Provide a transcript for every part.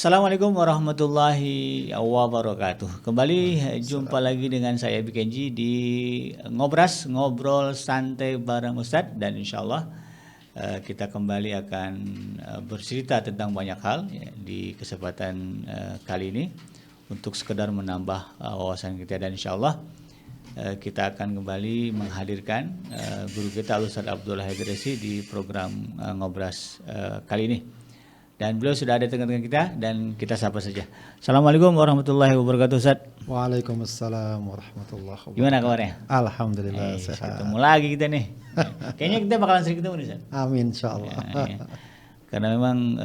Assalamualaikum warahmatullahi wabarakatuh. Kembali jumpa lagi dengan saya Bikenji di Ngobras, ngobrol santai bareng Ustadz, dan insyaallah kita kembali akan bercerita tentang banyak hal ya, di kesempatan kali ini untuk sekedar menambah wawasan kita, dan insyaallah kita akan kembali menghadirkan guru kita Ustadz Abdullah Haidresi di program Ngobras kali ini. Dan beliau sudah ada tengah-tengah kita, dan kita sapa saja. Assalamualaikum warahmatullahi wabarakatuh, Ustaz. Waalaikumsalam warahmatullahi wabarakatuh. Gimana kabarnya? Alhamdulillah sehat. Ketemu lagi kita nih. Kayaknya kita bakalan sering ketemu nih, Ustaz. Amin, insyaallah. Ya. Karena memang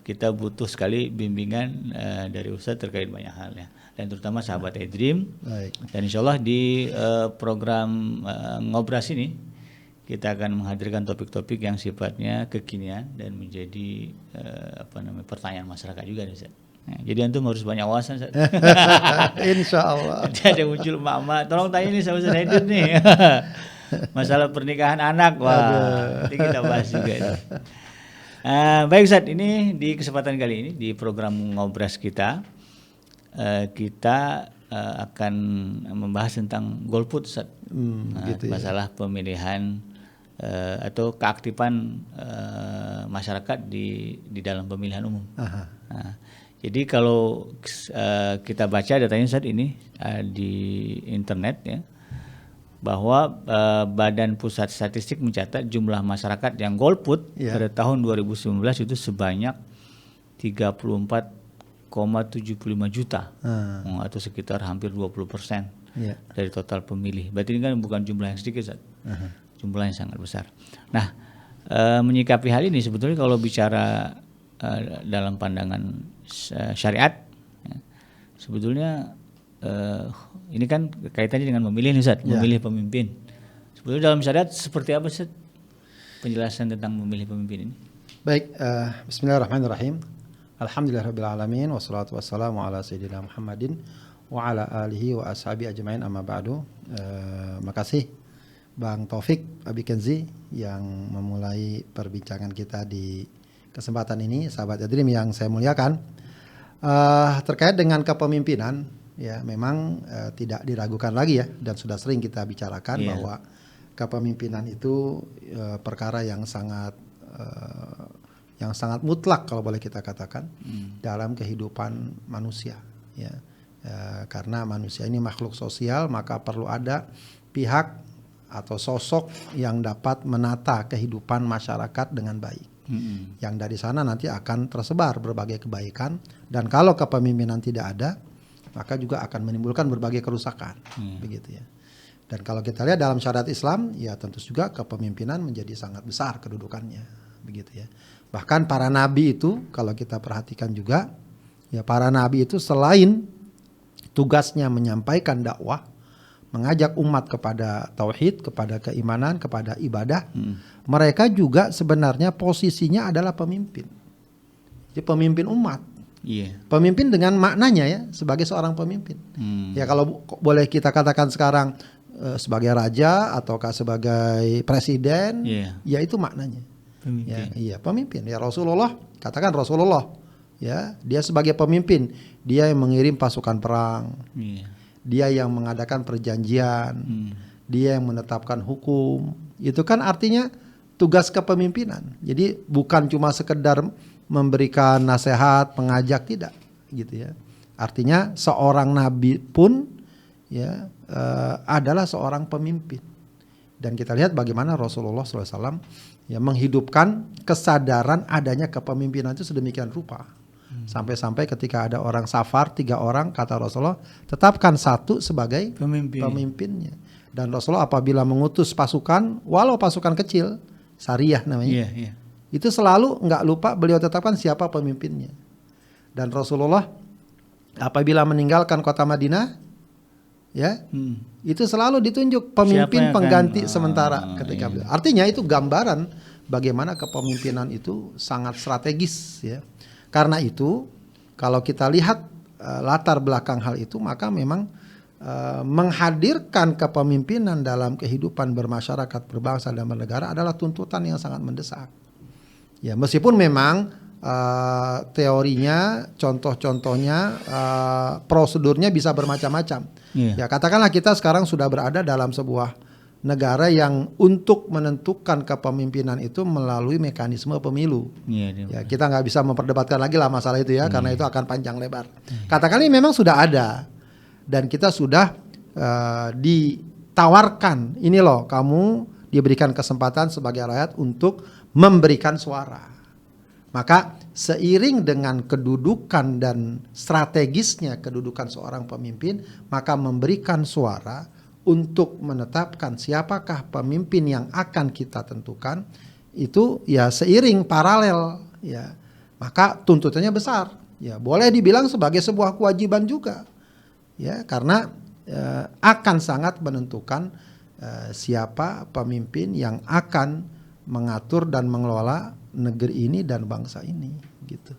kita butuh sekali bimbingan dari Ustaz terkait banyak hal ya. Dan terutama sahabat iDream. Baik. Dan insyaallah di program Ngobras ini kita akan menghadirkan topik-topik yang sifatnya kekinian dan menjadi pertanyaan masyarakat juga nih, Ustaz. Nah, jadi antum harus banyak wawasan, Ustaz. Insyaallah. Nanti ada muncul emak-emak, tolong tanya nih sama Ustaz Haidar nih. Masalah pernikahan anak, wah. Nanti kita bahas juga. Baik Ustaz, ini di kesempatan kali ini di program Ngobras kita akan membahas tentang golput, Ustaz. Gitu ya. Masalah pemilihan atau keaktifan masyarakat di dalam pemilihan umum. Nah, jadi kalau kita baca datanya saat ini di internet ya, bahwa Badan Pusat Statistik mencatat jumlah masyarakat yang golput pada tahun 2019 itu sebanyak 34,75 juta, atau sekitar hampir 20% dari total pemilih. Berarti ini kan bukan jumlah yang sedikit, Ustaz. Jumlah yang sangat besar. Nah, menyikapi hal ini sebetulnya kalau bicara dalam pandangan syariat, ya, sebetulnya ini kan kaitannya dengan memilih, Ustaz, memilih pemimpin. Sebetulnya dalam syariat seperti apa, Ustaz, penjelasan tentang memilih pemimpin ini? Baik, bismillahirrahmanirrahim. Alhamdulillahirabbil alamin, wassalatu wassalamu ala sayyidina Muhammadin wa ala alihi wa ashabi ajmain, amma ba'du. Makasih Bang Taufik Abikenzi yang memulai perbincangan kita di kesempatan ini, sahabat iDream yang saya muliakan. Terkait dengan kepemimpinan, ya memang tidak diragukan lagi ya, dan sudah sering kita bicarakan bahwa kepemimpinan itu perkara yang sangat mutlak kalau boleh kita katakan dalam kehidupan manusia ya. Karena manusia ini makhluk sosial, maka perlu ada pihak atau sosok yang dapat menata kehidupan masyarakat dengan baik. Yang dari sana nanti akan tersebar berbagai kebaikan, dan kalau kepemimpinan tidak ada, maka juga akan menimbulkan berbagai kerusakan. Begitu ya. Dan kalau kita lihat dalam syariat Islam, ya tentu juga kepemimpinan menjadi sangat besar kedudukannya, begitu ya. Bahkan para nabi itu kalau kita perhatikan juga, ya para nabi itu selain tugasnya menyampaikan dakwah, mengajak umat kepada tauhid, kepada keimanan, kepada ibadah, mereka juga sebenarnya posisinya adalah pemimpin. Jadi pemimpin umat. Pemimpin dengan maknanya ya, sebagai seorang pemimpin. Ya kalau boleh kita katakan sekarang sebagai raja ataukah sebagai presiden, ya itu maknanya. Pemimpin. Ya, pemimpin. Ya Rasulullah, katakan Rasulullah, ya dia sebagai pemimpin, dia yang mengirim pasukan perang. Dia yang mengadakan perjanjian, dia yang menetapkan hukum. Itu kan artinya tugas kepemimpinan. Jadi bukan cuma sekedar memberikan nasihat, mengajak, tidak, gitu ya. Artinya seorang nabi pun ya adalah seorang pemimpin. Dan kita lihat bagaimana Rasulullah SAW ya menghidupkan kesadaran adanya kepemimpinan itu sedemikian rupa. Sampai-sampai ketika ada orang safar 3 orang, kata Rasulullah, tetapkan satu sebagai pemimpinnya. Dan Rasulullah apabila mengutus pasukan, walau pasukan kecil, sariyah namanya, itu selalu nggak lupa beliau tetapkan siapa pemimpinnya. Dan Rasulullah apabila meninggalkan kota Madinah, ya, itu selalu ditunjuk pemimpin pengganti sementara ketika beliau. Artinya itu gambaran bagaimana kepemimpinan itu sangat strategis ya. Karena itu kalau kita lihat latar belakang hal itu, maka memang menghadirkan kepemimpinan dalam kehidupan bermasyarakat, berbangsa dan bernegara adalah tuntutan yang sangat mendesak. Ya, meskipun memang teorinya, contoh-contohnya, prosedurnya bisa bermacam-macam. Ya katakanlah kita sekarang sudah berada dalam sebuah negara yang untuk menentukan kepemimpinan itu melalui mekanisme pemilu. Ya kita nggak bisa memperdebatkan lagi lah masalah itu ya, karena itu akan panjang lebar. Katakanlah ini memang sudah ada dan kita sudah ditawarkan, ini loh kamu diberikan kesempatan sebagai rakyat untuk memberikan suara. Maka seiring dengan kedudukan dan strategisnya kedudukan seorang pemimpin, maka memberikan suara untuk menetapkan siapakah pemimpin yang akan kita tentukan itu ya seiring paralel ya. Maka tuntutannya besar. Ya, boleh dibilang sebagai sebuah kewajiban juga. Ya, karena akan sangat menentukan siapa pemimpin yang akan mengatur dan mengelola negeri ini dan bangsa ini gitu.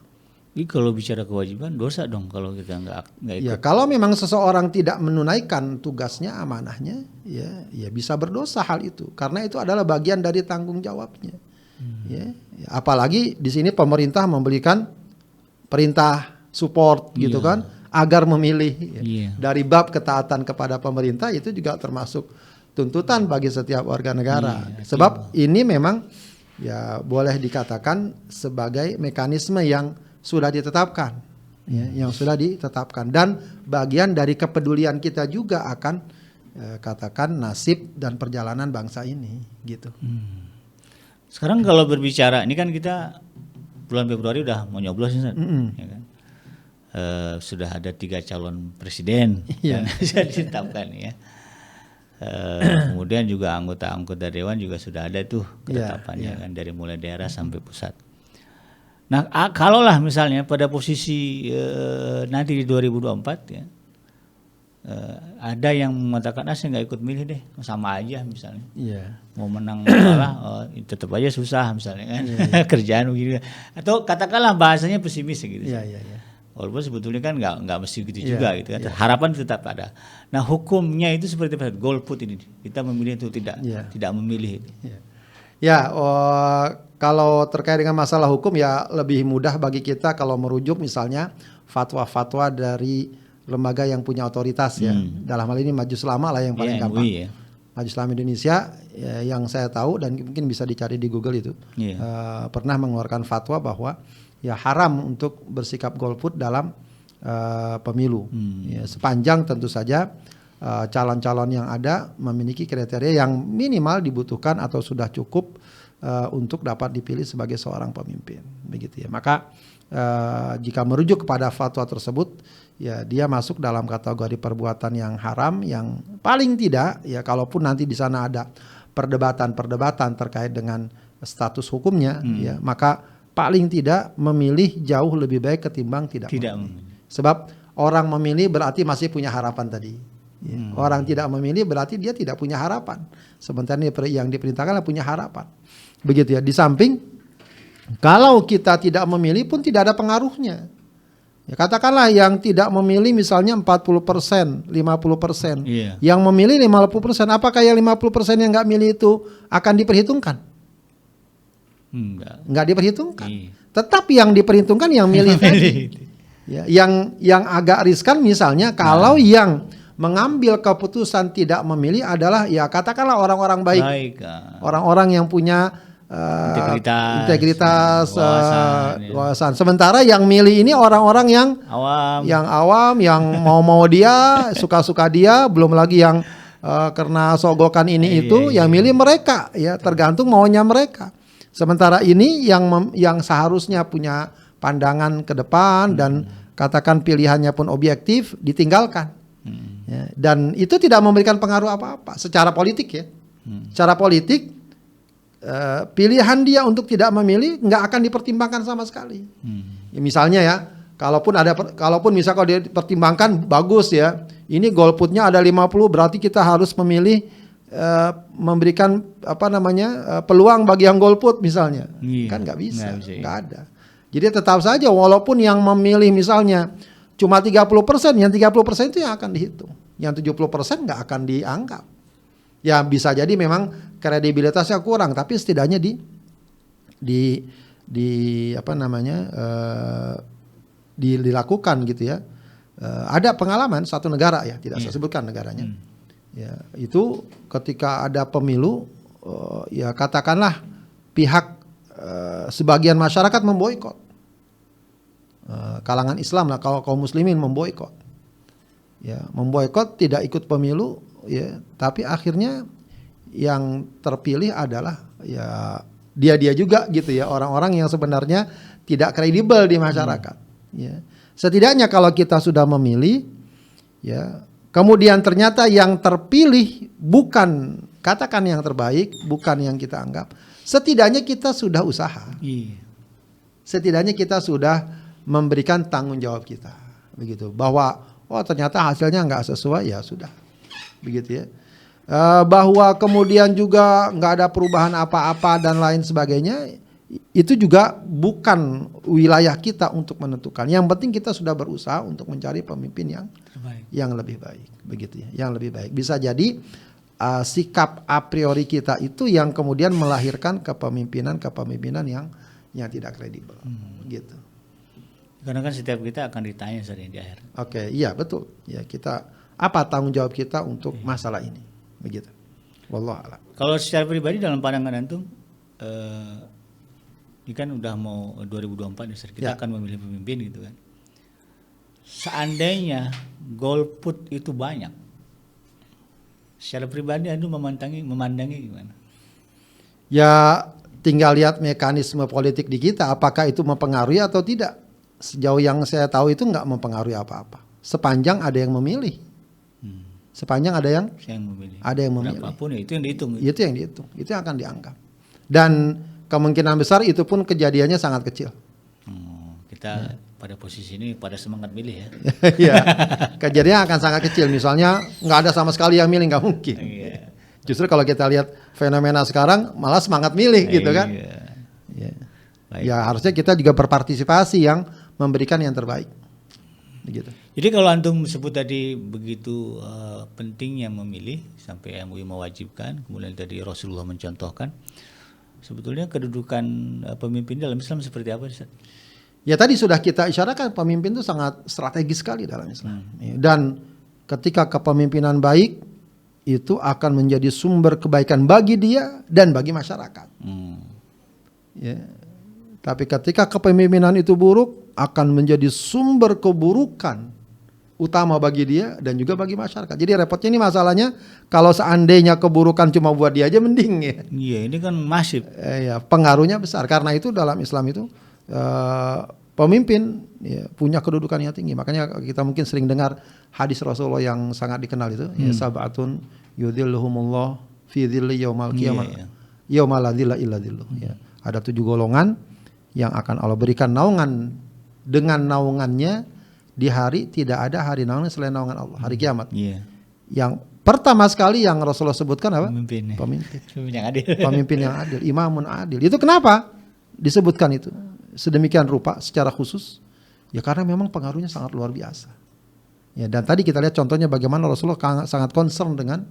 Jadi kalau bicara kewajiban dosa dong kalau kita nggak ikut. Ya kalau memang seseorang tidak menunaikan tugasnya, amanahnya, ya bisa berdosa hal itu karena itu adalah bagian dari tanggung jawabnya. Ya, apalagi di sini pemerintah memberikan perintah support gitu kan agar memilih. Dari bab ketaatan kepada pemerintah itu juga termasuk tuntutan bagi setiap warga negara. Sebab ini memang ya boleh dikatakan sebagai mekanisme yang sudah ditetapkan, yang sudah ditetapkan dan bagian dari kepedulian kita juga akan katakan nasib dan perjalanan bangsa ini, gitu. Sekarang kalau berbicara, ini kan kita bulan Februari udah mau nyoblos ya kan? Sudah ada 3 calon presiden yang sudah ditetapkan ya. Kemudian juga anggota-anggota dewan juga sudah ada tuh ketetapannya kan dari mulai daerah sampai pusat. Nah, kalaulah misalnya pada posisi nanti di 2024 ya ada yang mengatakan saya nggak ikut milih deh, sama aja misalnya. Mau menang kalah tetap aja susah misalnya kan. Kerjaan begini. Atau katakanlah bahasanya pesimis gitu. Walaupun sebetulnya kan nggak mesti gitu juga gitu kan. Harapan tetap ada. Nah hukumnya itu seperti apa? Golput ini kita memilih itu tidak memilih. Kalau terkait dengan masalah hukum ya lebih mudah bagi kita kalau merujuk misalnya fatwa-fatwa dari lembaga yang punya otoritas ya. Dalam hal ini Majelis Ulama lah yang paling gampang. Majelis Ulama Indonesia yang saya tahu dan mungkin bisa dicari di Google itu pernah mengeluarkan fatwa bahwa ya haram untuk bersikap golput dalam pemilu. Ya, sepanjang tentu saja calon-calon yang ada memiliki kriteria yang minimal dibutuhkan atau sudah cukup untuk dapat dipilih sebagai seorang pemimpin, begitu ya. Maka jika merujuk kepada fatwa tersebut, ya dia masuk dalam kategori perbuatan yang haram, yang paling tidak ya kalaupun nanti di sana ada perdebatan terkait dengan status hukumnya, ya maka paling tidak memilih jauh lebih baik ketimbang tidak memilih. Sebab orang memilih berarti masih punya harapan tadi. Orang tidak memilih berarti dia tidak punya harapan. Sementara yang diperintahkan punya harapan. Begitu ya. Di samping kalau kita tidak memilih pun tidak ada pengaruhnya. Ya, katakanlah yang tidak memilih misalnya 40%, 50%. Yang memilih 50%, apakah yang 50% yang nggak milih itu akan diperhitungkan? Nggak diperhitungkan. Tetap yang diperhitungkan yang milih tadi. Ya, yang agak riskan misalnya kalau yang mengambil keputusan tidak memilih adalah ya katakanlah orang-orang baik. Orang-orang yang punya integritas, wawasan. Sementara yang milih ini orang-orang yang awam, yang mau dia, suka-suka dia, belum lagi yang karena sogokan ini itu, yang milih mereka, ya tergantung maunya mereka. Sementara ini yang seharusnya punya pandangan ke depan dan katakan pilihannya pun objektif ditinggalkan. Ya, dan itu tidak memberikan pengaruh apa-apa secara politik ya. Secara politik pilihan dia untuk tidak memilih nggak akan dipertimbangkan sama sekali. Ya, misalnya ya, kalaupun misal kalau dia dipertimbangkan bagus ya, ini golputnya ada 50 berarti kita harus memilih memberikan peluang bagi yang golput misalnya. Kan nggak bisa, nggak ada. Jadi tetap saja walaupun yang memilih misalnya cuma 30%, yang 30% itu yang akan dihitung. Yang 70% nggak akan dianggap. Ya bisa jadi memang kredibilitasnya kurang, tapi setidaknya dilakukan gitu ya. Ada pengalaman satu negara ya, tidak saya sebutkan negaranya. Ya, itu ketika ada pemilu, ya katakanlah pihak sebagian masyarakat memboikot. Kalangan Islam lah, kaum muslimin memboikot. Ya, memboikot tidak ikut pemilu ya, tapi akhirnya yang terpilih adalah ya dia juga gitu ya, orang-orang yang sebenarnya tidak kredibel di masyarakat. Ya. Setidaknya kalau kita sudah memilih, ya, kemudian ternyata yang terpilih bukan, katakan yang terbaik, bukan yang kita anggap, setidaknya kita sudah usaha. Setidaknya kita sudah memberikan tanggung jawab kita, begitu. Bahwa oh ternyata hasilnya nggak sesuai, ya sudah, begitu ya. Bahwa kemudian juga nggak ada perubahan apa-apa dan lain sebagainya, itu juga bukan wilayah kita untuk menentukan. Yang penting kita sudah berusaha untuk mencari pemimpin yang lebih baik, begitu ya, yang lebih baik. Bisa jadi sikap a priori kita itu yang kemudian melahirkan kepemimpinan yang tidak kredibel, gitu. Karena kan setiap kita akan ditanya sering di akhir. Oke, iya betul. Ya, kita apa tanggung jawab kita untuk masalah ini, begitu. Wallahu a'lam. Kalau secara pribadi dalam pandangan antum, ini kan udah mau 2024 Ustaz, kita akan memilih pemimpin gitu kan. Seandainya golput itu banyak, secara pribadi antum memandangi gimana? Ya tinggal lihat mekanisme politik di kita, apakah itu mempengaruhi atau tidak. Sejauh yang saya tahu itu nggak mempengaruhi apa-apa. Sepanjang ada yang memilih. Sepanjang ada yang memilih. Berapapun ya, itu yang dihitung. Itu yang dihitung. Itu yang akan dianggap. Dan kemungkinan besar itu pun kejadiannya sangat kecil. Kita pada posisi ini pada semangat milih ya. Iya. Kejadiannya akan sangat kecil. Misalnya nggak ada sama sekali yang milih, nggak mungkin. Justru kalau kita lihat fenomena sekarang malah semangat milih gitu kan. Ya harusnya kita juga berpartisipasi yang memberikan yang terbaik. Begitu. Jadi kalau antum sebut tadi begitu pentingnya memilih sampai MUI mewajibkan, kemudian tadi Rasulullah mencontohkan, sebetulnya kedudukan pemimpin dalam Islam seperti apa, Ustaz? Ya tadi sudah kita isyaratkan, pemimpin itu sangat strategis sekali dalam Islam. Dan ketika kepemimpinan baik itu akan menjadi sumber kebaikan bagi dia dan bagi masyarakat. Ya. Tapi ketika kepemimpinan itu buruk, akan menjadi sumber keburukan utama bagi dia dan juga bagi masyarakat. Jadi repotnya ini masalahnya, kalau seandainya keburukan cuma buat dia aja mending ya. Iya, ini kan masif. Ya, pengaruhnya besar. Karena itu dalam Islam itu pemimpin ya, punya kedudukan yang tinggi. Makanya kita mungkin sering dengar hadis Rasulullah yang sangat dikenal itu, ya, sab'atun yudhilluhumullah fi dhilli yaumal qiyamah. Yaumal la dhilla illa dhilluh. Ya. Ada 7 golongan yang akan Allah berikan naungan, dengan naungannya di hari tidak ada hari naungan selain naungan Allah, hari kiamat. Yang pertama sekali yang Rasulullah sebutkan apa? Pemimpin yang adil. Pemimpin yang adil, imamun adil. Itu kenapa disebutkan itu sedemikian rupa secara khusus? Ya karena memang pengaruhnya sangat luar biasa. Ya, dan tadi kita lihat contohnya bagaimana Rasulullah sangat concern dengan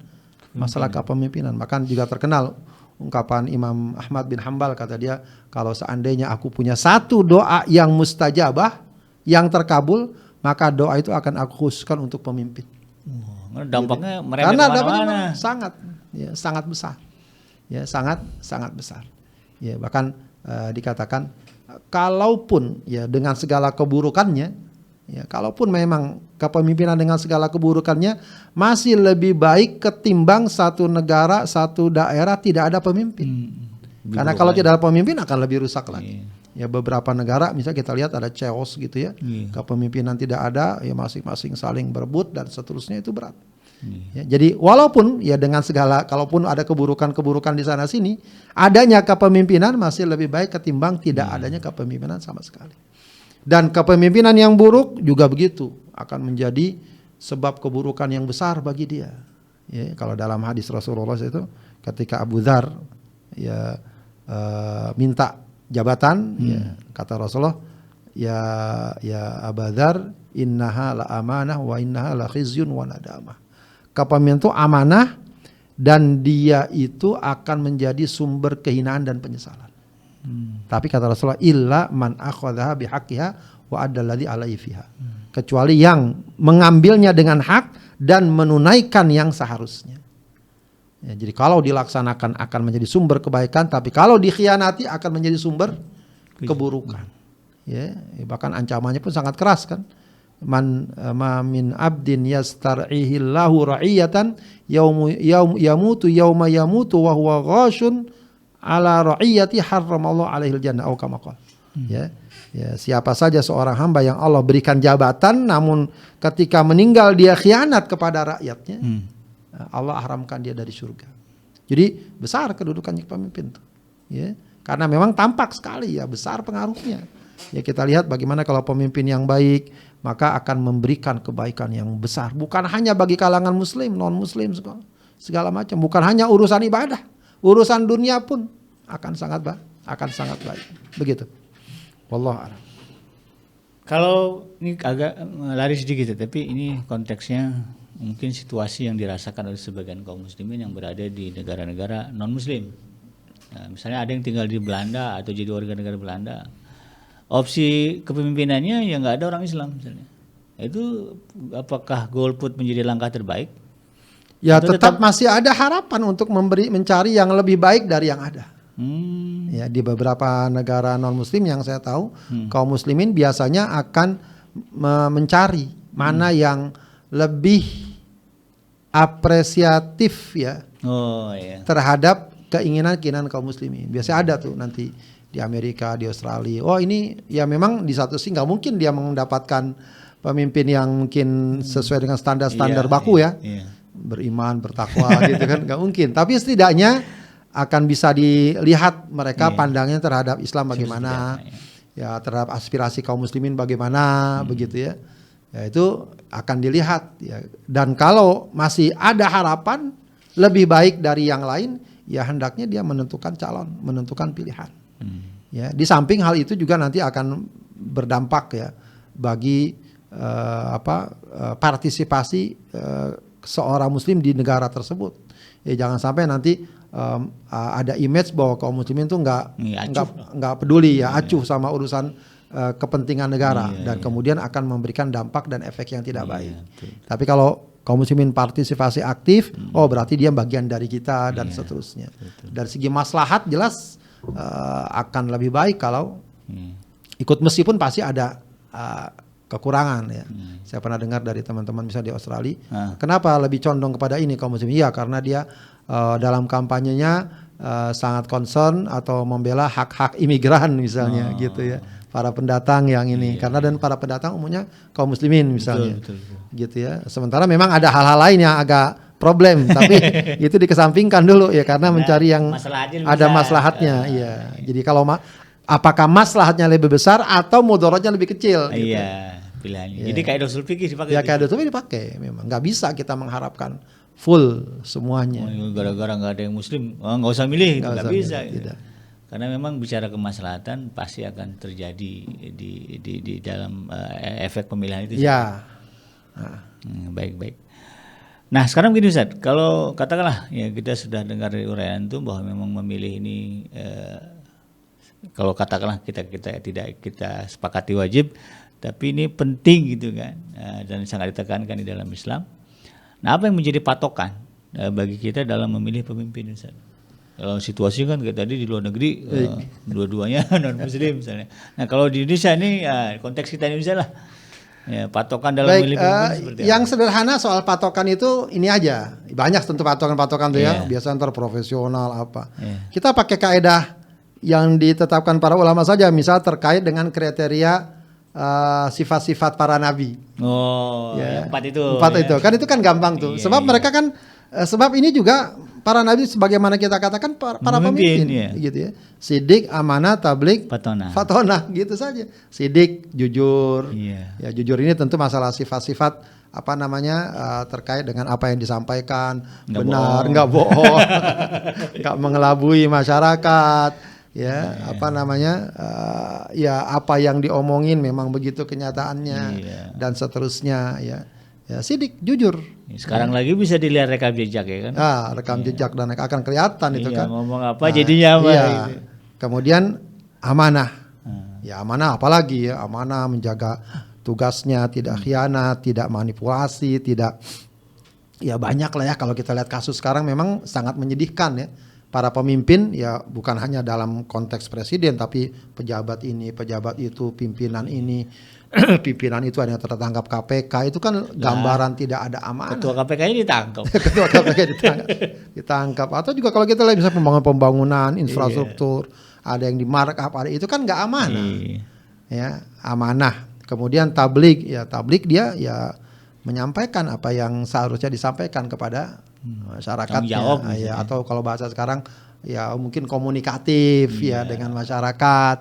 masalah kepemimpinan. Bahkan juga terkenal ungkapan Imam Ahmad bin Hambal, kata dia, kalau seandainya aku punya satu doa yang mustajabah, yang terkabul, maka doa itu akan aku khususkan untuk pemimpin. Dampaknya merembet karena kemana-mana. Sangat besar. Ya, sangat besar. Ya, bahkan dikatakan kalaupun ya dengan segala keburukannya, ya, kalaupun memang kepemimpinan dengan segala keburukannya masih lebih baik ketimbang satu negara, satu daerah tidak ada pemimpin. Karena kalau tidak ada pemimpin akan lebih rusak lagi. Ya beberapa negara misalnya kita lihat ada chaos gitu ya. Kepemimpinan tidak ada, ya masing-masing saling berebut dan seterusnya, itu berat. Ya, jadi walaupun ya dengan segala, kalaupun ada keburukan-keburukan di sana sini, adanya kepemimpinan masih lebih baik ketimbang tidak adanya kepemimpinan sama sekali. Dan kepemimpinan yang buruk juga begitu, akan menjadi sebab keburukan yang besar bagi dia. Ya, kalau dalam hadis Rasulullah itu, ketika Abu Dzar ya minta jabatan, ya, kata Rasulullah, ya Abu Dzar, innaha la amanah wa innaha la khizyun wa nadamah. Kepemimpinan itu amanah dan dia itu akan menjadi sumber kehinaan dan penyesalan. Tapi kata Rasulullah, illa man akhadhaha bihaqqiha wa addalladzi alaihi fiha. Kecuali yang mengambilnya dengan hak dan menunaikan yang seharusnya. Ya, jadi kalau dilaksanakan akan menjadi sumber kebaikan, tapi kalau dikhianati akan menjadi sumber keburukan. Ya, bahkan ancamannya pun sangat keras kan. Ma min abdin yastar'ihillahu ra'iyatan yamutu yauma yamutu wa huwa ghashun ala ra'iyati harramallahu alaihil jannah au kama qala. Ya, siapa saja seorang hamba yang Allah berikan jabatan namun ketika meninggal dia khianat kepada rakyatnya, Allah haramkan dia dari surga. Jadi besar kedudukannya pemimpin tuh. Ya, karena memang tampak sekali ya besar pengaruhnya. Ya kita lihat bagaimana kalau pemimpin yang baik maka akan memberikan kebaikan yang besar. Bukan hanya bagi kalangan muslim, non muslim segala macam. Bukan hanya urusan ibadah, urusan dunia pun akan sangat baik. Begitu. Wallahu a'lam. Kalau ini agak lari sedikit ya, tapi ini konteksnya mungkin situasi yang dirasakan oleh sebagian kaum muslimin yang berada di negara-negara non muslim. Nah, misalnya ada yang tinggal di Belanda atau jadi warga negara Belanda. Opsi kepemimpinannya yang nggak ada orang Islam misalnya. Itu apakah golput menjadi langkah terbaik? Ya tetap masih ada harapan untuk mencari yang lebih baik dari yang ada. Ya di beberapa negara non muslim yang saya tahu kaum muslimin biasanya akan mencari mana yang lebih apresiatif ya terhadap keinginan kaum muslimin. Biasanya ada tuh nanti di Amerika, di Australia. Oh ini ya memang di satu sisi nggak mungkin dia mendapatkan pemimpin yang mungkin sesuai dengan standar-standar baku ya. Beriman, bertakwa gitu kan nggak mungkin. Tapi setidaknya akan bisa dilihat mereka pandangnya terhadap Islam bagaimana, ya terhadap aspirasi kaum muslimin bagaimana begitu ya. Ya itu akan dilihat ya. Dan kalau masih ada harapan lebih baik dari yang lain, ya hendaknya dia menentukan calon, menentukan pilihan. Ya, di samping hal itu juga nanti akan berdampak ya bagi partisipasi seorang muslim di negara tersebut. Ya jangan sampai nanti ada image bahwa kaum muslimin itu nggak peduli ya acuh sama urusan kepentingan negara dan kemudian akan memberikan dampak dan efek yang tidak baik. Tapi kalau kaum muslimin partisipasi aktif, oh berarti dia bagian dari kita dan seterusnya. Dari segi maslahat jelas akan lebih baik kalau ikut, meskipun pasti ada kekurangan ya. Saya pernah dengar dari teman-teman misalnya di Australia, kenapa lebih condong kepada ini kaum muslim? Iya karena dia dalam kampanyenya sangat concern atau membela hak-hak imigran misalnya gitu ya. Para pendatang yang ini karena dan para pendatang umumnya kaum muslimin misalnya. Betul. Gitu ya. Sementara memang ada hal-hal lain yang agak problem tapi itu dikesampingkan dulu ya karena mencari yang ada maslahatnya iya. Jadi kalau apakah maslahatnya lebih besar atau mudaratnya lebih kecil gitu. Iya, pilihannya. Jadi kayak usul fikih dipakai. Ya kayak usul fikih dipakai memang. Enggak bisa kita mengharapkan full semuanya. Gara-gara enggak ada yang muslim, enggak usah milih, enggak bisa. Gitu. Karena memang bicara kemaslahatan pasti akan terjadi di dalam efek pemilihan itu. Ya. Baik. Nah sekarang begini Ustaz, kalau katakanlah ya kita sudah dengar dari uraian itu bahwa memang memilih ini kalau katakanlah kita sepakati wajib, tapi ini penting gitu kan dan sangat ditekankan di dalam Islam. Nah apa yang menjadi patokan bagi kita dalam memilih pemimpin Ustaz? Kalau situasi kan kayak tadi di luar negeri dua-duanya non muslim misalnya. Nah kalau di Indonesia ini konteks kita Indonesia lah. Ya, patokan dalam memilih pemimpin seperti apa? Yang sederhana soal patokan itu ini aja. Banyak tentu patokan-patokan tuh ya. Biasa antar profesional apa. Kita pakai kaedah yang ditetapkan para ulama saja. Misal terkait dengan kriteria sifat-sifat para nabi. Oh, ya. Empat itu. Kan itu kan gampang tuh. Sebab mereka kan sebab ini juga para nabi sebagaimana kita katakan para pemimpin gitu ya. Sidik, amanah, tabligh, fatonah gitu saja. Sidik, jujur. Ya jujur ini tentu masalah sifat-sifat terkait dengan apa yang disampaikan, benar, enggak bohong, enggak mengelabui masyarakat. Ya, apa yang diomongin memang begitu kenyataannya dan seterusnya ya. Ya, sidik, jujur. Sekarang lagi bisa dilihat rekam jejak ya kan? Rekam jejak dan akan kelihatan itu kan. Ngomong apa jadinya apa. Kemudian amanah. Ya amanah apalagi ya, amanah menjaga tugasnya, tidak khianat, tidak manipulasi, tidak, ya banyak lah ya. Kalau kita lihat kasus sekarang memang sangat menyedihkan ya. Para pemimpin ya bukan hanya dalam konteks presiden, tapi pejabat ini, pejabat itu, pimpinan ini, pimpinan itu ada yang tertangkap KPK, itu kan gambaran tidak ada amanah. Ketua KPK-nya ditangkap. Ketua KPK ditangkap. Atau juga kalau kita lihat bisa pembangunan infrastruktur, ada yang di markup, ada itu kan nggak amanah. Ya, amanah. Kemudian tablik dia ya menyampaikan apa yang seharusnya disampaikan kepada masyarakatnya. Ya, atau kalau bahasa sekarang ya mungkin komunikatif ya dengan masyarakat,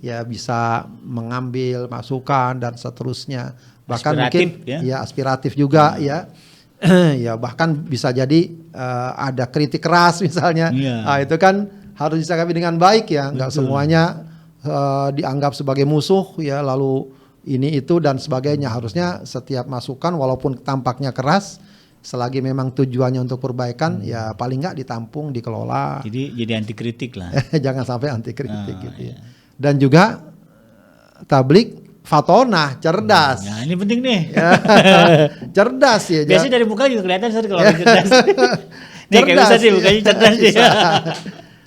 ya bisa mengambil masukan dan seterusnya. Bahkan aspiratif, mungkin ya aspiratif juga ya. Ya bahkan bisa jadi ada kritik keras misalnya. Nah, itu kan harus disikapi dengan baik ya, nggak semuanya dianggap sebagai musuh ya, lalu ini itu dan sebagainya. Harusnya setiap masukan walaupun tampaknya keras, selagi memang tujuannya untuk perbaikan ya paling nggak ditampung, dikelola. Jadi anti kritik lah. Jangan sampai anti kritik gitu ya. Dan juga tablik fatonah, cerdas. Nah ini penting nih. Cerdas ya. Biasanya dari muka juga kelihatan kalau cerdas. Nih kayak bisa sih mukanya cerdas dia.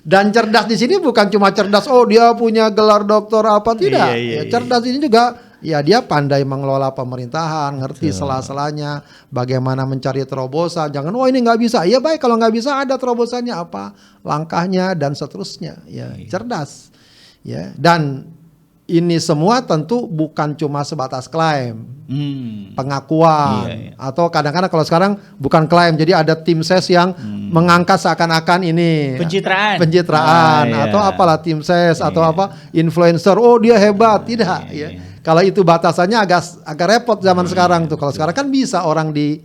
Dan cerdas di sini bukan cuma cerdas, oh dia punya gelar doktor apa, tidak. Ya, cerdas ini juga ya dia pandai mengelola pemerintahan, ngerti sela-selanya, bagaimana mencari terobosan. Jangan ini nggak bisa. Ya baik, kalau nggak bisa ada terobosannya apa, langkahnya dan seterusnya. Ya cerdas. Ya, dan ini semua tentu bukan cuma sebatas klaim, pengakuan, atau kadang-kadang kalau sekarang bukan klaim, jadi ada tim ses yang mengangkat seakan-akan ini pencitraan atau apalah tim ses atau apa influencer, oh dia hebat, tidak ya. Kalau itu batasannya agak repot zaman sekarang tuh. Kalau sekarang kan bisa orang di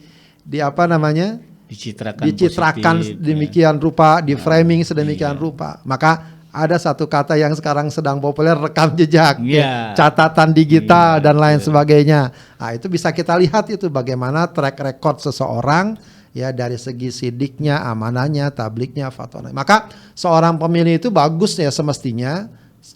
apa namanya dicitrakan demikian rupa, di framing sedemikian rupa. Maka ada satu kata yang sekarang sedang populer, rekam jejak, catatan digital dan lain sebagainya. Nah, itu bisa kita lihat itu bagaimana track record seseorang ya dari segi sidiknya, amanahnya, tabliknya, fatwanya. Maka seorang pemilih itu bagus ya semestinya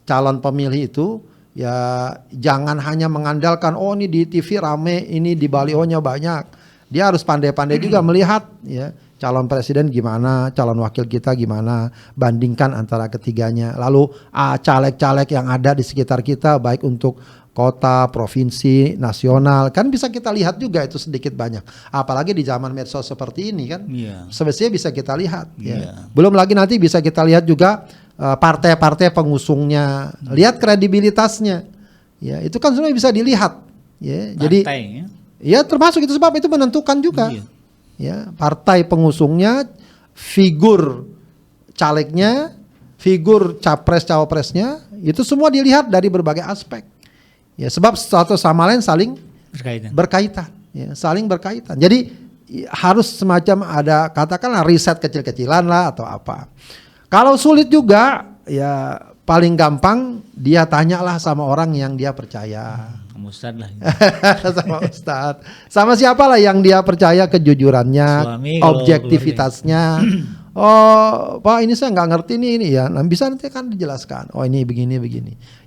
calon pemilih itu ya jangan hanya mengandalkan oh ini di TV rame, ini di balihonya banyak. Dia harus pandai-pandai juga melihat ya. Calon presiden gimana, calon wakil kita gimana, bandingkan antara ketiganya. Lalu caleg-caleg yang ada di sekitar kita, baik untuk kota, provinsi, nasional, kan bisa kita lihat juga itu sedikit banyak. Apalagi di zaman medsos seperti ini kan, semestinya bisa kita lihat. Ya. Belum lagi nanti bisa kita lihat juga partai-partai pengusungnya, lihat kredibilitasnya. Ya, itu kan sebenarnya bisa dilihat. Ya, jadi, ya termasuk itu sebab itu menentukan juga. Ya, partai pengusungnya, figur calegnya, figur capres cawapresnya, itu semua dilihat dari berbagai aspek. Ya, sebab satu sama lain saling berkaitan, ya, saling berkaitan. Jadi harus semacam ada katakanlah riset kecil-kecilan lah atau apa. Kalau sulit juga, ya paling gampang dia tanyalah sama orang yang dia percaya. Ustadz lah. Sama Ustadz. Sama siapa lah yang dia percaya kejujurannya, suami, objektivitasnya. Oh Pak ini saya nggak ngerti ini ya. Nah, bisa nanti kan dijelaskan. Oh ini begini.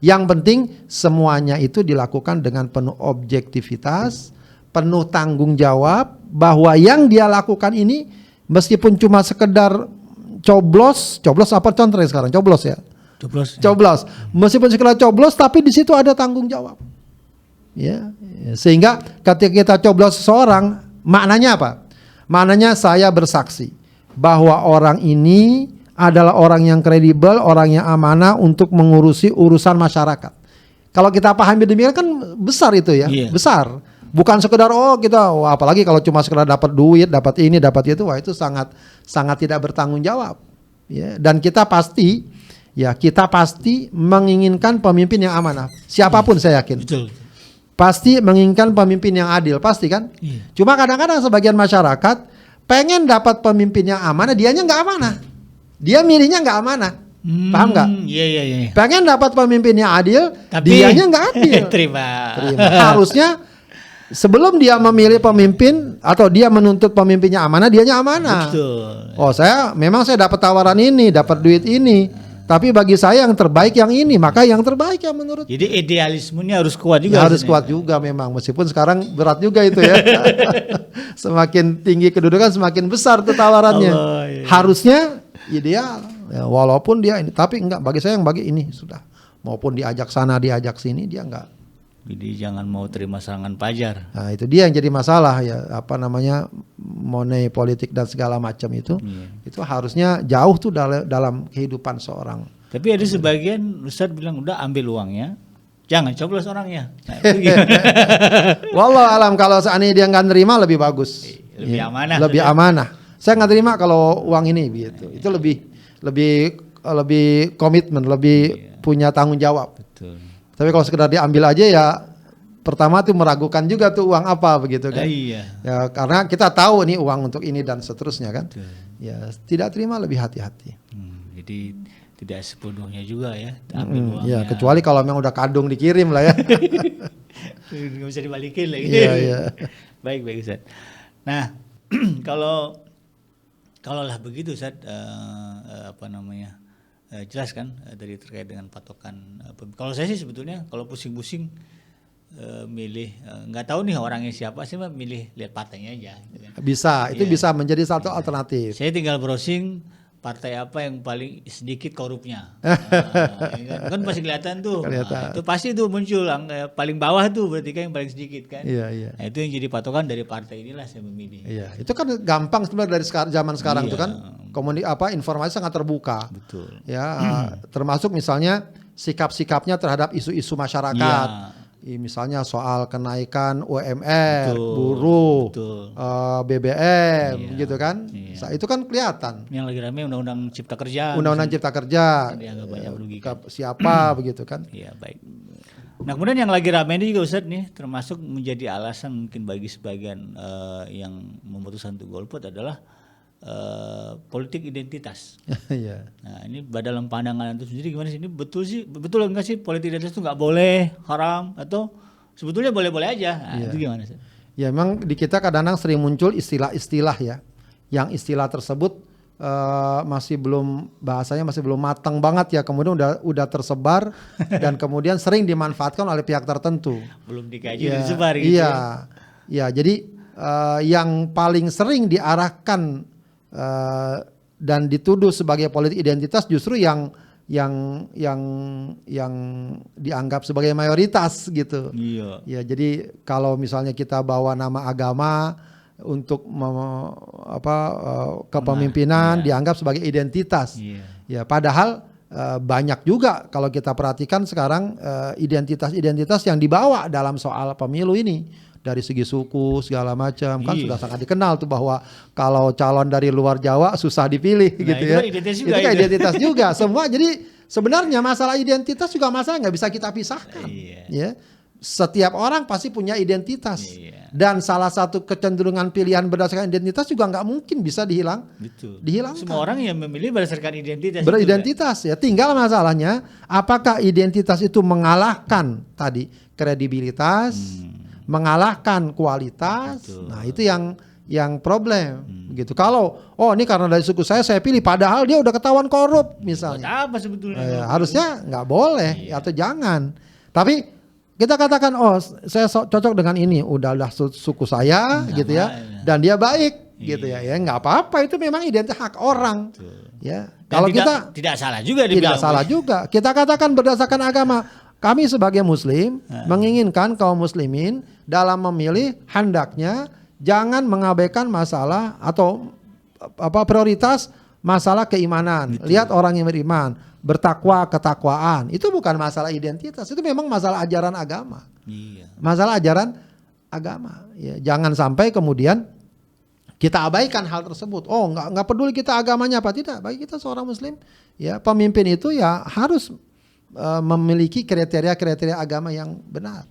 Yang penting semuanya itu dilakukan dengan penuh objektivitas, penuh tanggung jawab. Bahwa yang dia lakukan ini meskipun cuma sekedar coblos apa contohnya sekarang? Coblos ya. Coblos. Meskipun sekedar coblos tapi di situ ada tanggung jawab. Ya, sehingga ketika kita coblos seseorang, maknanya apa? Maknanya saya bersaksi bahwa orang ini adalah orang yang kredibel, orang yang amanah untuk mengurusi urusan masyarakat. Kalau kita pahami demikian kan besar itu ya, besar. Bukan sekedar apalagi kalau cuma sekedar dapat duit, dapat ini, dapat itu, wah itu sangat tidak bertanggung jawab. Ya, dan kita pasti menginginkan pemimpin yang amanah. Siapapun saya yakin. Betul. Pasti menginginkan pemimpin yang adil, pasti kan? Cuma kadang-kadang sebagian masyarakat pengen dapat pemimpin yang amanah, dianya nggak amanah. Dia milihnya nggak amanah. Paham nggak? Iya. Pengen dapat pemimpin yang adil, tapi dianya nggak adil. Terima. Harusnya sebelum dia memilih pemimpin atau dia menuntut pemimpinnya amanah, dianya amanah. Betul. Oh saya dapat tawaran ini, dapat duit ini. Tapi bagi saya yang terbaik yang ini, maka yang terbaik yang menurut. Jadi idealismenya harus kuat juga. Ya, harus kuat juga memang, meskipun sekarang berat juga itu ya. Semakin tinggi kedudukan semakin besar tuh tawarannya. Allah, iya. Harusnya ideal, ya, walaupun dia ini, tapi enggak, bagi saya yang bagi ini sudah. Maupun diajak sana diajak sini dia enggak. Jadi jangan mau terima serangan pajar. Nah itu dia yang jadi masalah ya, apa namanya, money politik dan segala macam itu. Itu harusnya jauh tuh dalam kehidupan seorang. Tapi ada sebagian Ustadz bilang udah ambil uangnya, jangan coblos orangnya. Nah, itu gimana? Wallahu alam, kalau seandainya dia nggak nerima lebih bagus. Lebih amanah. Lebih amanah. Saya nggak terima kalau uang ini gitu. Itu lebih komitmen, lebih punya tanggung jawab. Betul. Tapi kalau sekedar diambil aja ya, pertama tuh meragukan juga tuh uang apa begitu kan. Iya. Ya karena kita tahu nih uang untuk ini dan seterusnya kan. Betul. Ya tidak terima, lebih hati-hati. Jadi tidak sepenuhnya juga ya ambil uangnya. Ya kecuali kalau memang udah kadung dikirim lah ya. Nggak bisa dibalikin lagi. Iya, iya. Baik Ustaz. Nah kalau lah begitu Ustaz, apa namanya, jelas kan dari terkait dengan patokan. Kalau saya sih sebetulnya kalau pusing-pusing milih, nggak tahu nih orangnya siapa sih, milih lihat partainya aja. Gitu kan. Bisa, itu Iya. bisa menjadi satu alternatif. Saya tinggal browsing partai apa yang paling sedikit korupnya. Kan pasti kelihatan tuh. Kelihatan. Nah, itu pasti tuh muncul paling bawah tuh berarti kan yang paling sedikit kan. Iya, iya. Nah, itu yang jadi patokan dari partai inilah saya memilih. Iya, itu kan gampang sebenarnya dari zaman sekarang Iya. tuh kan. Informasi sangat terbuka. Betul. Ya, termasuk misalnya sikap-sikapnya terhadap isu-isu masyarakat. Iya. Misalnya soal kenaikan UMR, Betul, buruh, betul. BBM, Iya, gitu kan. iya. Itu kan kelihatan. Yang lagi rame undang-undang cipta kerja. Undang-undang Cipta Kerja, Yang dianggap banyak merugikan. siapa begitu kan. Iya, baik. Nah, kemudian yang lagi rame ini juga Ustadz nih, termasuk menjadi alasan mungkin bagi sebagian yang memutuskan untuk golput adalah politik identitas. Iya. Nah, ini dalam pandangan itu sendiri gimana sih? Ini betul enggak sih politik identitas itu nggak boleh, haram, atau sebetulnya boleh-boleh aja? Nah, Iya. itu gimana sih? Ya memang di kita kadang-kadang sering muncul istilah-istilah ya, yang istilah tersebut bahasanya masih belum matang banget ya, kemudian udah tersebar dan kemudian sering dimanfaatkan oleh pihak tertentu. Belum dikaji Ya, udah disebar gitu. Iya, ya jadi yang paling sering diarahkan dan dituduh sebagai politik identitas justru yang dianggap sebagai mayoritas gitu. Iya. Ya, jadi kalau misalnya kita bawa nama agama untuk kepemimpinan dianggap sebagai identitas. Iya. Ya, padahal banyak juga kalau kita perhatikan sekarang identitas-identitas yang dibawa dalam soal pemilu ini. Dari segi suku segala macam kan Iya. sudah sangat dikenal tuh bahwa kalau calon dari luar Jawa susah dipilih Nah, gitu itu ya. kan identitas juga Itu kan itu. identitas juga semua. Jadi sebenarnya masalah identitas juga masalah nggak bisa kita pisahkan. Iya. Ya. Setiap orang pasti punya identitas. Iya. Dan salah satu kecenderungan pilihan berdasarkan identitas juga nggak mungkin bisa Betul. dihilangkan. Semua orang yang memilih berdasarkan identitas. Beridentitas ya. Tinggal masalahnya apakah identitas itu mengalahkan tadi kredibilitas, mengalahkan kualitas. Betul. Nah, itu yang problem gitu. Kalau ini karena dari suku saya pilih padahal dia udah ketahuan korup misalnya. Buat apa sebetulnya? Harusnya nggak boleh Iya. atau jangan. Tapi kita katakan saya cocok dengan ini, udahlah suku saya gitu ya, dan dia baik gitu ya. Ya nggak apa-apa, itu memang identitas hak orang. Betul. Ya. Dan Kalau tidak salah juga tidak dibilang. salah juga. Kita katakan berdasarkan agama. Kami sebagai muslim menginginkan kaum muslimin dalam memilih hendaknya jangan mengabaikan masalah atau prioritas masalah keimanan. Betul. Lihat orang yang beriman, bertakwa, ketakwaan. Itu bukan masalah identitas, itu memang masalah ajaran agama. Iya. Masalah ajaran agama. Ya, jangan sampai kemudian kita abaikan hal tersebut. Nggak peduli kita agamanya apa tidak. Bagi kita seorang muslim, ya pemimpin itu ya harus memiliki kriteria-kriteria agama yang benar.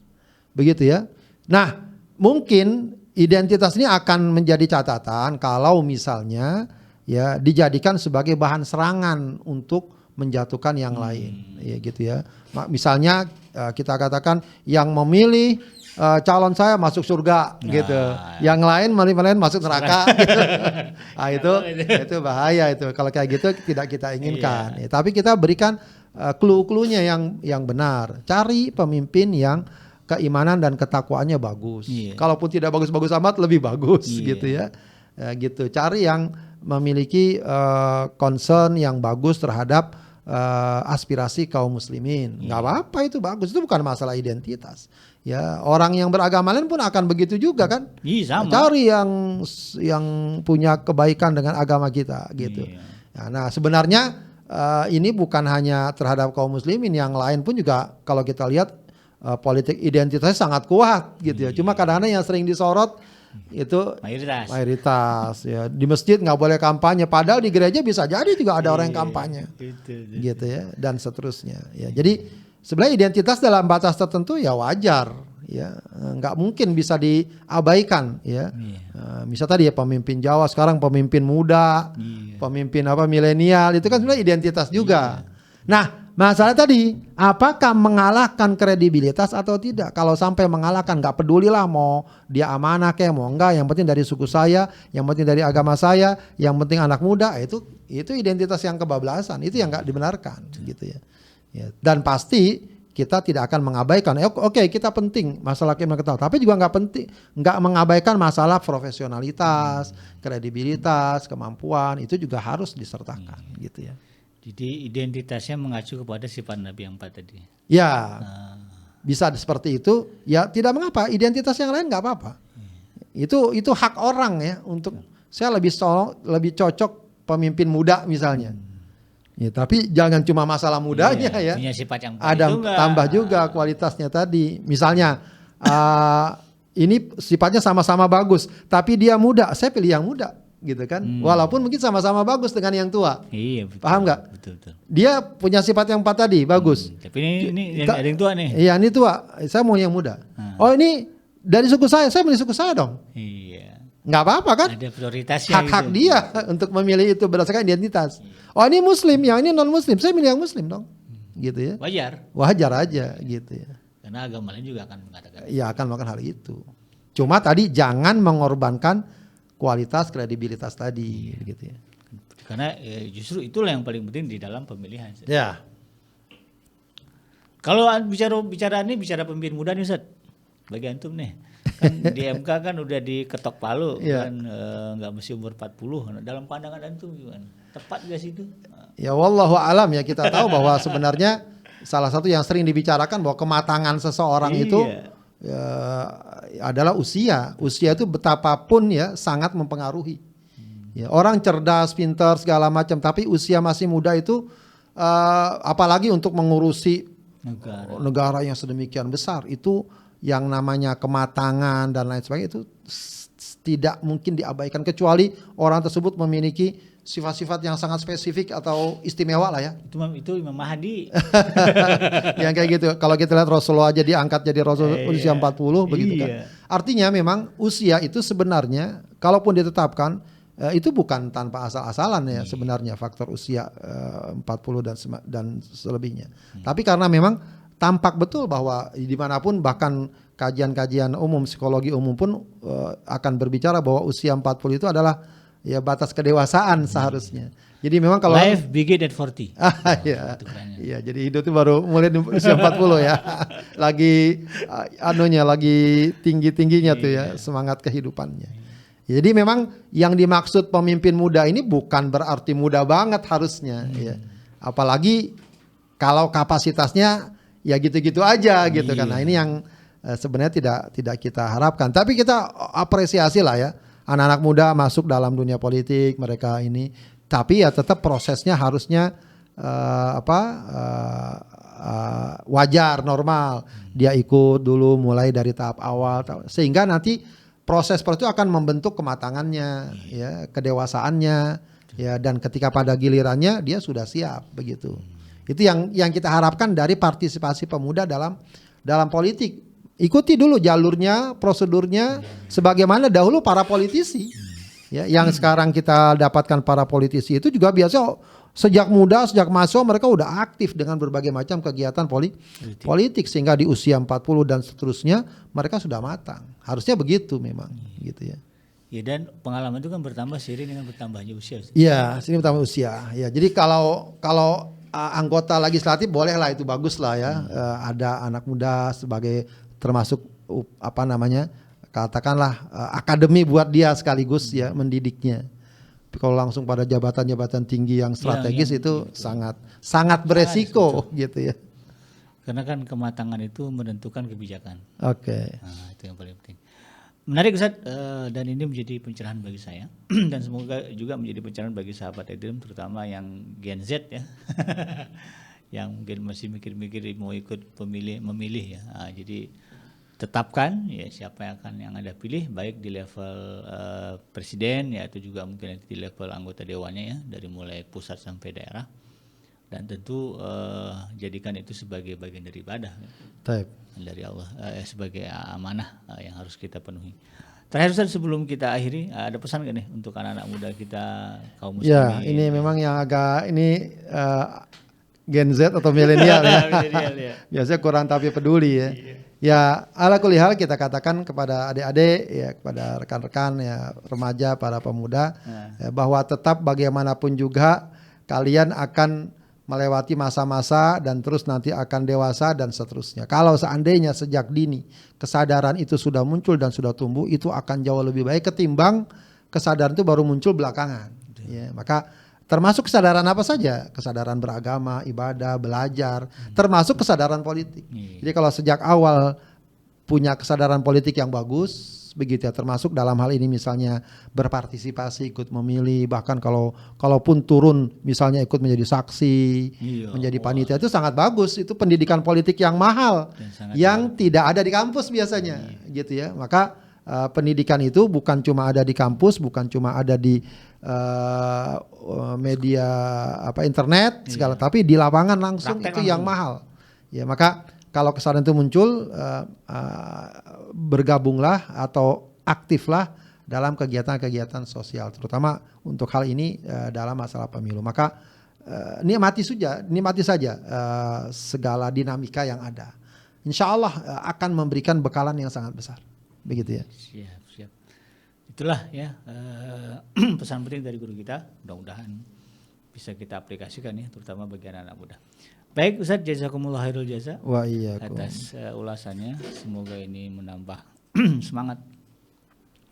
Begitu ya. Nah, mungkin identitas ini akan menjadi catatan kalau misalnya ya dijadikan sebagai bahan serangan untuk menjatuhkan yang lain. Ya gitu ya. Misalnya kita katakan yang memilih calon saya masuk surga gitu. Yang lain masuk neraka gitu. Nah, itu bahaya itu. Kalau kayak gitu tidak kita inginkan. Ya, tapi kita berikan clue-cluenya yang benar. Cari pemimpin yang keimanan dan ketakwaannya bagus. Kalaupun tidak bagus-bagus amat lebih bagus gitu ya. Gitu. Cari yang memiliki concern yang bagus terhadap aspirasi kaum muslimin. Nggak apa-apa, itu bagus, itu bukan masalah identitas. Ya, orang yang beragama lain pun akan begitu juga kan. Sama. Cari yang punya kebaikan dengan agama kita gitu. Nah, sebenarnya ini bukan hanya terhadap kaum muslimin, yang lain pun juga kalau kita lihat politik identitasnya sangat kuat gitu ya. Cuma kadang-kadang yang sering disorot itu mayoritas ya. Di masjid nggak boleh kampanye, padahal di gereja bisa jadi juga ada orang yang kampanye gitu ya, dan seterusnya ya. Jadi sebenarnya identitas dalam batas tertentu ya wajar ya, nggak mungkin bisa diabaikan ya. Misal tadi ya pemimpin Jawa, sekarang pemimpin muda, pemimpin milenial, itu kan sebenarnya identitas juga. Nah, masalah tadi, apakah mengalahkan kredibilitas atau tidak? Kalau sampai mengalahkan, nggak pedulilah mau dia amanah kayak mau enggak, yang penting dari suku saya, yang penting dari agama saya, yang penting anak muda, itu identitas yang kebablasan, itu yang nggak dibenarkan gitu ya. Dan pasti kita tidak akan mengabaikan. Oke, kita penting masalah ketahuan, tapi juga nggak mengabaikan masalah profesionalitas, kredibilitas, kemampuan, itu juga harus disertakan gitu ya. Jadi identitasnya mengacu kepada sifat Nabi yang 4 tadi. Ya, bisa seperti itu. Ya tidak mengapa. Identitas yang lain nggak apa-apa. Itu hak orang ya. Untuk saya lebih cocok pemimpin muda misalnya. Ya, tapi jangan cuma masalah mudanya ya. Punya sifat yang ada tambah juga kualitasnya tadi. Misalnya ini sifatnya sama-sama bagus, tapi dia muda. Saya pilih yang muda. Gitu kan, walaupun mungkin sama-sama bagus dengan yang tua. Iya, betul. Paham nggak? Betul. Dia punya sifat yang 4 tadi bagus. Tapi ini ada yang tua nih. Iya, ini tua. Saya mau yang muda. Oh, ini dari suku saya milih suku saya dong. Iya. Nggak apa-apa kan? Ada prioritasnya. Hak-hak gitu. Dia untuk memilih itu berdasarkan identitas. Oh, ini Muslim, yang ini non Muslim. Saya milih yang Muslim dong. Gitu ya. Wajar aja gitu ya. Karena agama lain juga akan mengatakan. Iya, akan melakukan hal itu. Cuma tadi jangan mengorbankan kualitas kredibilitas tadi gitu ya. Karena justru itulah yang paling penting di dalam pemilihan. Ya. Kalau bicara pemimpin muda nih Ustaz, bagi antum nih, kan di MK kan udah diketok palu kan, nggak mesti umur 40. Dalam pandangan antum gimana? Tepat gak sih itu? Ya wallahu alam ya, kita tahu bahwa sebenarnya salah satu yang sering dibicarakan bahwa kematangan seseorang itu adalah usia. Usia itu betapapun ya sangat mempengaruhi. Ya, orang cerdas, pintar segala macam, tapi usia masih muda itu apalagi untuk mengurusi negara yang sedemikian besar, itu yang namanya kematangan dan lain sebagainya itu tidak mungkin diabaikan, kecuali orang tersebut memiliki sifat-sifat yang sangat spesifik atau istimewa lah ya. Itu Imam Mahdi. Yang kayak gitu. Kalau kita lihat Rasulullah aja diangkat jadi Rasul usia 40 begitu kan. Artinya memang usia itu sebenarnya kalaupun ditetapkan itu bukan tanpa asal-asalan ya sebenarnya, faktor usia 40 dan selebihnya. Tapi karena memang tampak betul bahwa dimanapun, bahkan kajian-kajian umum, psikologi umum pun akan berbicara bahwa usia 40 itu adalah ya batas kedewasaan seharusnya. Jadi memang kalau life begin at 40. Iya, jadi hidup itu baru mulai di usia 40 ya. Lagi lagi tinggi-tingginya tuh ya semangat kehidupannya. Jadi memang yang dimaksud pemimpin muda ini bukan berarti muda banget harusnya ya. Apalagi kalau kapasitasnya ya gitu-gitu aja gitu kan. Nah, ini yang sebenarnya tidak kita harapkan. Tapi kita apresiasi lah ya. Anak-anak muda masuk dalam dunia politik, mereka ini, tapi ya tetap prosesnya harusnya wajar, normal. Dia ikut dulu mulai dari tahap awal, sehingga nanti proses seperti itu akan membentuk kematangannya, ya, kedewasaannya, ya, dan ketika pada gilirannya dia sudah siap begitu. Itu yang kita harapkan dari partisipasi pemuda dalam politik. Ikuti dulu jalurnya, prosedurnya, sebagaimana dahulu para politisi. Ya, yang sekarang kita dapatkan para politisi itu juga biasa sejak muda, sejak mahasiswa mereka udah aktif dengan berbagai macam kegiatan politik sehingga di usia 40 dan seterusnya mereka sudah matang. Harusnya begitu memang, gitu ya. Ya, dan pengalaman itu kan bertambah seiring dengan bertambahnya usia. Iya, sini bertambah usia. Ya, jadi kalau anggota legislatif bolehlah, itu bagus lah ya. Ada anak muda sebagai termasuk katakanlah akademi buat dia sekaligus ya mendidiknya. Tapi kalau langsung pada jabatan-jabatan tinggi yang strategis itu sangat beresiko gitu ya. Karena kan kematangan itu menentukan kebijakan. Oke. Nah, itu yang paling penting. Menarik Ustaz, dan ini menjadi pencerahan bagi saya dan semoga juga menjadi pencerahan bagi sahabat Edream, terutama yang Gen Z ya, yang mungkin masih mikir-mikir mau ikut memilih ya. Nah, jadi tetapkan ya siapa yang Anda pilih, baik di level presiden ya, atau juga mungkin di level anggota dewannya ya, dari mulai pusat sampai daerah. Dan tentu jadikan itu sebagai bagian dari ibadah ya, dari Allah, sebagai amanah yang harus kita penuhi. Terakhir Ustaz, sebelum kita akhiri, ada pesan nggak nih untuk anak-anak muda kita, kaum muslimin? Ya, ini memang yang agak Gen Z atau milenial ya. Ya. Biasanya kurang tapi peduli ya. Ya, ala kulli hal kita katakan kepada adik-adik ya, kepada rekan-rekan ya, remaja, para pemuda ya, bahwa tetap bagaimanapun juga kalian akan melewati masa-masa dan terus nanti akan dewasa dan seterusnya. Kalau seandainya sejak dini kesadaran itu sudah muncul dan sudah tumbuh, itu akan jauh lebih baik ketimbang kesadaran itu baru muncul belakangan. Ya, maka termasuk kesadaran apa saja, kesadaran beragama, ibadah, belajar, termasuk kesadaran politik. Jadi kalau sejak awal punya kesadaran politik yang bagus, begitu ya, termasuk dalam hal ini misalnya berpartisipasi, ikut memilih, bahkan kalaupun turun misalnya ikut menjadi saksi, menjadi panitia, itu sangat bagus. Itu pendidikan politik yang mahal, yang tidak ada di kampus biasanya, gitu ya. Maka pendidikan itu bukan cuma ada di kampus, bukan cuma ada di media internet segala, tapi di lapangan langsung itu yang mahal. Ya, maka kalau kesadaran itu muncul, bergabunglah atau aktiflah dalam kegiatan-kegiatan sosial, terutama untuk hal ini dalam masalah pemilu. Maka nikmati saja segala dinamika yang ada. Insya Allah akan memberikan bekalan yang sangat besar. Begitu ya. Siap. Itulah ya pesan penting dari guru kita. Mudah-mudahan bisa kita aplikasikan ya, terutama bagi anak-anak muda. Baik Ustaz, jazakumullah khairul jaza atas ulasannya. Semoga ini menambah semangat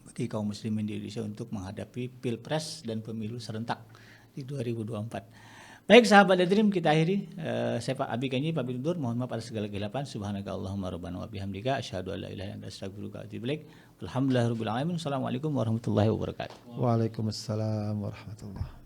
bagi kaum muslimin di Indonesia untuk menghadapi pilpres dan pemilu serentak di 2024. Baik sahabat Edream, kita akhiri. Saya Pak Abi Kenji pamit undur. Mohon maaf atas segala kehilafan. Subhanakallahumma rabbana wa bihamdika asyhadu an la ilaha illa anta astaghfiruka wa atubu ilaik. Alhamdulillahirabbil alamin. Assalamualaikum warahmatullahi wabarakatuh. Waalaikumsalam warahmatullahi.